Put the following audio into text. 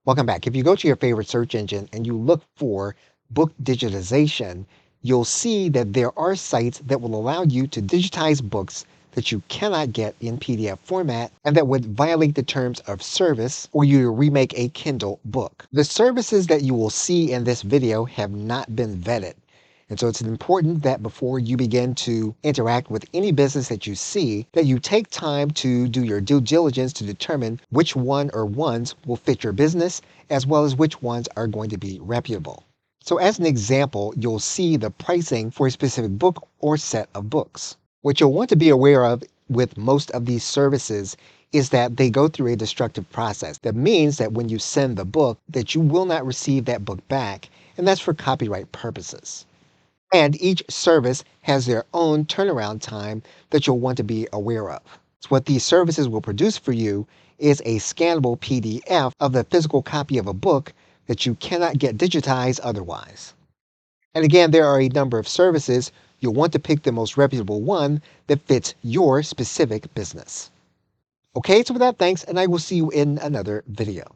Welcome back. If you go to your favorite search engine and you look for book digitization, you'll see that there are sites that will allow you to digitize books that you cannot get in PDF format and that would violate the terms of service or you remake a Kindle book. The services that you will see in this video have not been vetted. And so it's important that before you begin to interact with any business that you see, that you take time to do your due diligence to determine which one or ones will fit your business, as well as which ones are going to be reputable. So as an example, you'll see the pricing for a specific book or set of books. What you'll want to be aware of with most of these services is that they go through a destructive process. That means that when you send the book, that you will not receive that book back, and that's for copyright purposes. And each service has their own turnaround time that you'll want to be aware of. So what these services will produce for you is a scannable PDF of the physical copy of a book that you cannot get digitized otherwise. And again, there are a number of services. You'll want to pick the most reputable one that fits your specific business. Okay, so with that, thanks, and I will see you in another video.